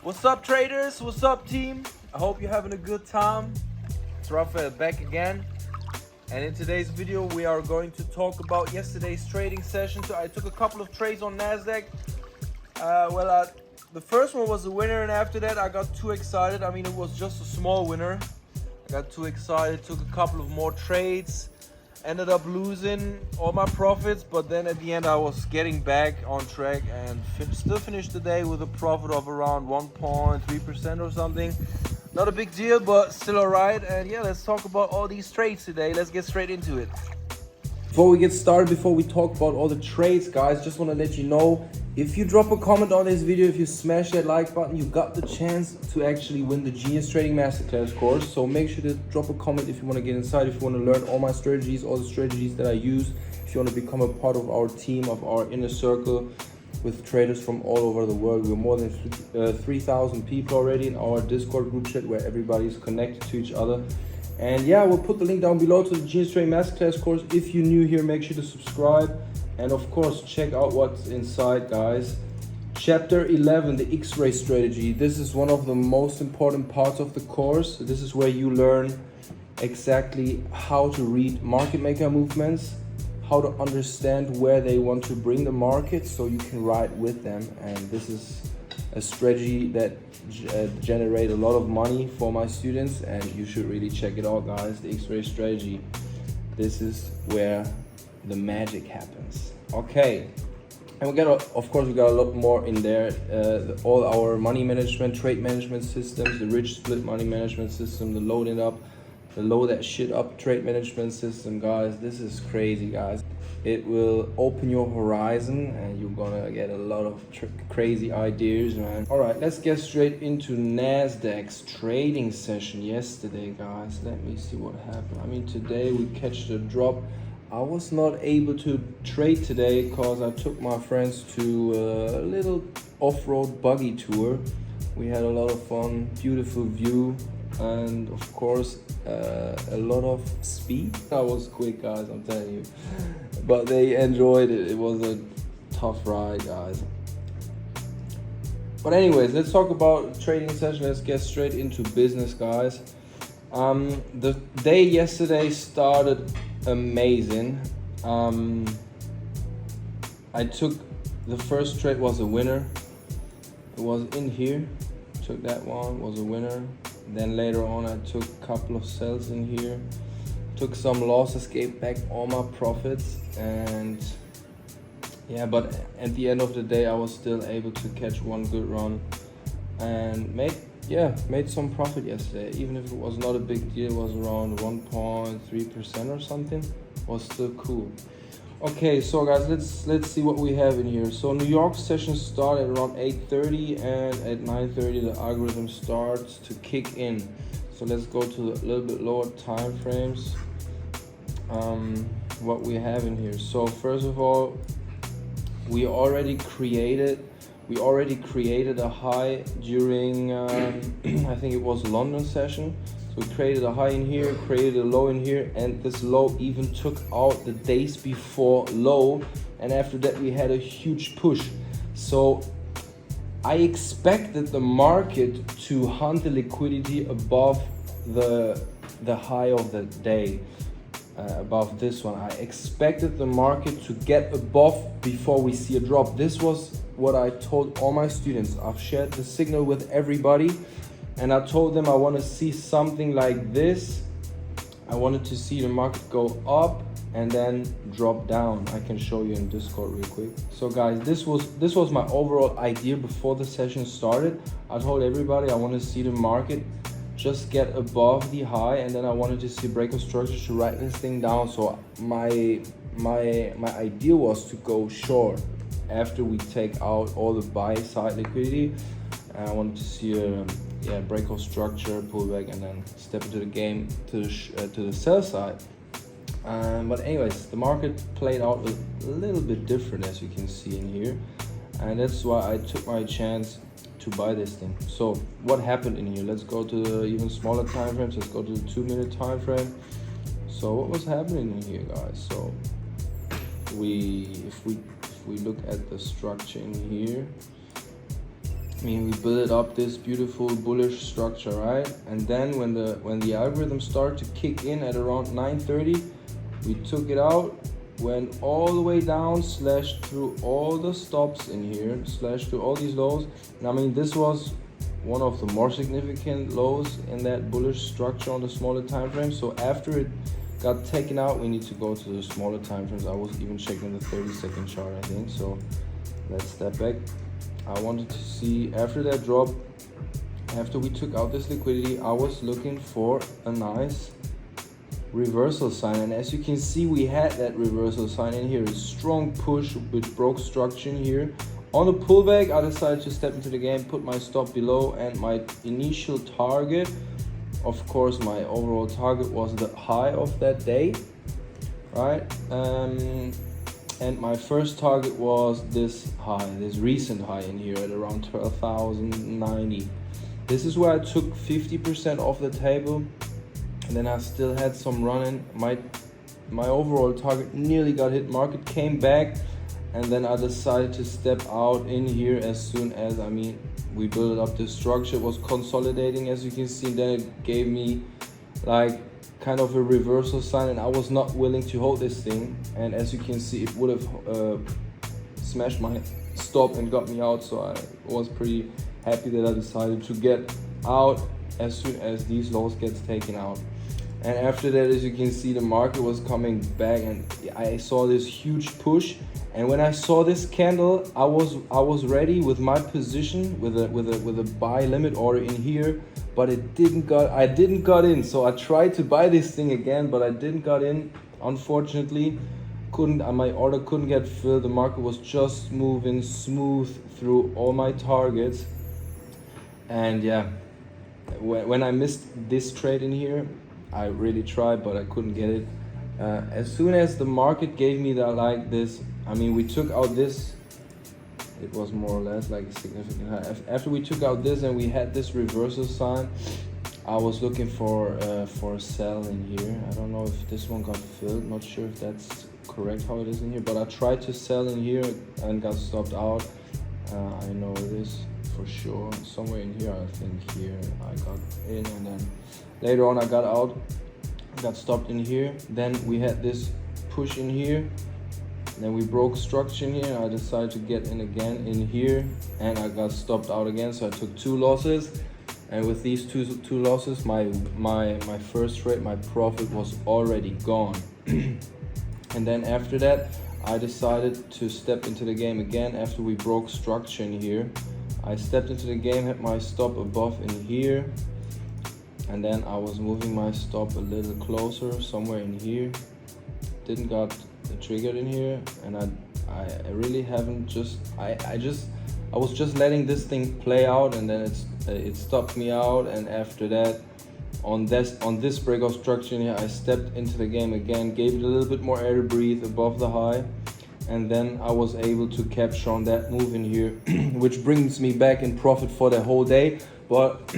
What's up, traders? What's up, team? I hope you're having a good time. It's Rafael back again, and in today's video we are going to talk about yesterday's trading session. So I took a couple of trades on Nasdaq. The first one was a winner, and after that I got too excited. I mean, it was just a small winner. I got too excited, took a couple of more trades, ended up losing all my profits, but then at the end I was getting back on track and still finished the day with a profit of around 1.3% or something. Not a big deal, but still alright. And yeah, let's talk about all these trades today. Let's get straight into it. Before we get started, before we talk about all the trades, guys, just want to let you know, if you drop a comment on this video, if you smash that like button, you got the chance to actually win the Genius Trading Masterclass course. So make sure to drop a comment if you want to get inside, if you want to learn all my strategies, all the strategies that I use, if you want to become a part of our team, of our inner circle with traders from all over the world. We're more than 3,000 people already in our Discord group chat where everybody's connected to each other. And yeah, we'll put the link down below to the Genius Trading Masterclass course. If you're new here, make sure to subscribe. And of course, check out what's inside, guys. Chapter 11, the X-ray strategy. This is one of the most important parts of the course. This is where you learn exactly how to read market maker movements, how to understand where they want to bring the market so you can ride with them. And this is a strategy that generate a lot of money for my students, and you should really check it out, guys. The X-ray strategy. This is where the magic happens. Okay, and we got a lot more in there. All our money management, trade management systems, the rich split money management system, the load that shit up trade management system, guys. This is crazy, guys. It will open your horizon and you're gonna get a lot of crazy ideas, man. All right, let's get straight into Nasdaq's trading session yesterday, guys. Let me see what happened. I mean, today we catch the drop. I was not able to trade today because I took my friends to a little off-road buggy tour. We had a lot of fun, beautiful view, and of course a lot of speed. I was quick, guys, I'm telling you, but they enjoyed it. It was a tough ride, guys. But anyways, let's talk about trading session. Let's get straight into business, guys. The day yesterday started amazing. I took the first trade, was a winner. It was in here, took that one, was a winner. Then later on I took a couple of sells in here, took some losses, gave back all my profits, and yeah, but at the end of the day I was still able to catch one good run and made some profit yesterday. Even if it was not a big deal, it was around 1.3% or something, was still cool. Okay, so guys, let's see what we have in here. So New York session started around 8:30, and at 9:30 the algorithm starts to kick in. So let's go to a little bit lower time frames. What we have in here. So first of all, we already created a high during I think it was London session. So we created a high in here, created a low in here, and this low even took out the days before low, and after that we had a huge push. So I expected the market to hunt the liquidity above the high of the day, above this one. I expected the market to get above before we see a drop. This was what I told all my students. I've shared the signal with everybody, and I told them I want to see something like this. I wanted to see the market go up and then drop down. I can show you in Discord real quick. So guys, this was my overall idea before the session started. I told everybody I want to see the market just get above the high, and then I wanted to see a break of structure to write this thing down. So my idea was to go short after we take out all the buy side liquidity. And I wanted to see a break of structure, pull back, and then step into the game to the sell side. But anyways, the market played out a little bit different, as you can see in here, and that's why I took my chance to buy this thing. So what happened in here? Let's go to the even smaller time frames. Let's go to the 2-minute time frame. So what was happening in here, guys? So if we look at the structure in here, I mean, we built up this beautiful bullish structure, right? And then when the algorithm started to kick in at around 9:30, we took it out, went all the way down, slashed through all the stops in here, slashed through all these lows. And I mean, this was one of the more significant lows in that bullish structure on the smaller time frame. So after it got taken out, we need to go to the smaller time frames. I was even checking the 30-second chart, I think. So let's step back. I wanted to see after that drop, after we took out this liquidity, I was looking for a nice reversal sign, and as you can see, we had that reversal sign in here, a strong push which broke structure in here. On the pullback, I decided to step into the game, put my stop below, and my initial target, of course my overall target, was the high of that day, right? And my first target was this high, this recent high in here at around 12,090. This is where I took 50% off the table, and then I still had some running. My overall target nearly got hit. Market came back, and then I decided to step out in here as soon as, I mean, we built up this structure. It was consolidating, as you can see. Then it gave me like kind of a reversal sign, and I was not willing to hold this thing. And as you can see, it would have smashed my stop and got me out. So I was pretty happy that I decided to get out as soon as these lows gets taken out. And after that, as you can see, the market was coming back, and I saw this huge push. And when I saw this candle, I was ready with my position with a buy limit order in here, but I didn't got in. So I tried to buy this thing again, but I didn't got in. Unfortunately, my order couldn't get filled. The market was just moving smooth through all my targets. And yeah, when I missed this trade in here, I really tried, but I couldn't get it. As soon as the market gave me that, like this, I mean, we took out this, it was more or less like a significant high. After we took out this and we had this reversal sign, I was looking for a sell in here. I don't know if this one got filled, not sure if that's correct how it is in here, but I tried to sell in here and got stopped out. I know it is for sure somewhere in here. I think here I got in, and then later on I got out, got stopped in here. Then we had this push in here, then we broke structure in here. I decided to get in again in here, and I got stopped out again. So I took 2 losses, and with these two losses, my first trade, my profit was already gone. And then after that, I decided to step into the game again after we broke structure in here. I stepped into the game, had my stop above in here, and then I was moving my stop a little closer, somewhere in here. Didn't got triggered in here, and I really haven't I was just letting this thing play out, and then it stopped me out. And after that, on this breakout structure in here, I stepped into the game again, gave it a little bit more air to breathe above the high, and then I was able to capture on that move in here, which brings me back in profit for the whole day. But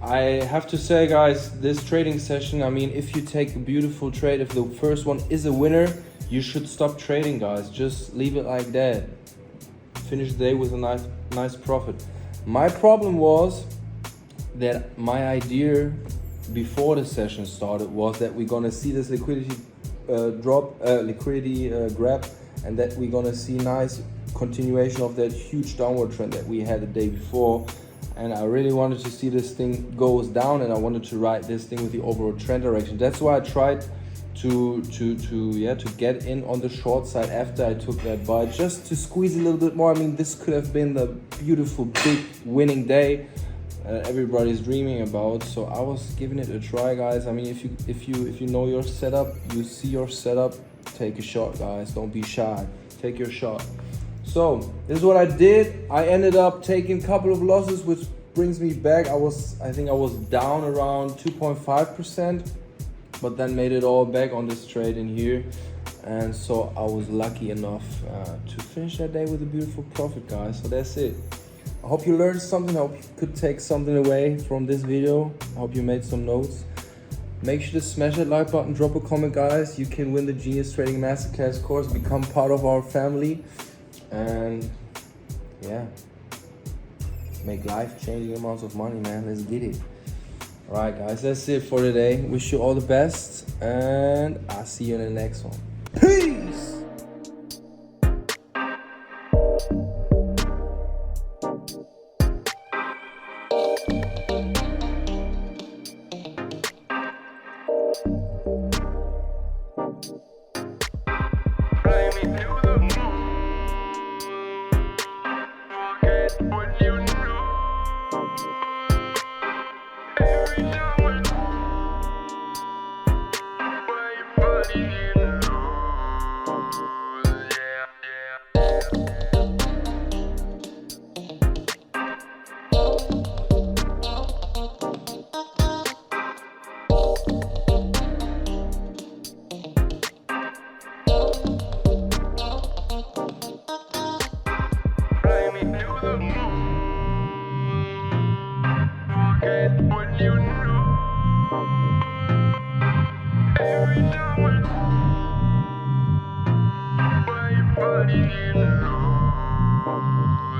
I have to say, guys, this trading session, I mean, if you take a beautiful trade, if the first one is a winner, you should stop trading, guys. Just leave it like that. Finish the day with a nice profit. My problem was that my idea before the session started was that we're gonna see this liquidity grab, and that we're gonna see nice continuation of that huge downward trend that we had the day before. And I really wanted to see this thing goes down, and I wanted to ride this thing with the overall trend direction. That's why I tried to get in on the short side after I took that buy, just to squeeze a little bit more. I mean, this could have been the beautiful big winning day everybody's dreaming about. So I was giving it a try, guys. I mean, if you know your setup, you see your setup, take a shot, guys. Don't be shy. Take your shot. So this is what I did. I ended up taking a couple of losses, which brings me back. I think I was down around 2.5%, but then made it all back on this trade in here. And so I was lucky enough to finish that day with a beautiful profit, guys. So that's it. I hope you learned something. I hope you could take something away from this video. I hope you made some notes. Make sure to smash that like button, drop a comment, guys. You can win the Genius Trading Masterclass course, become part of our family. And yeah, make life-changing amounts of money, man. Let's get it. All right, guys, that's it for today. Wish you all the best, and I'll see you in the next one. Peace.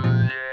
Yeah.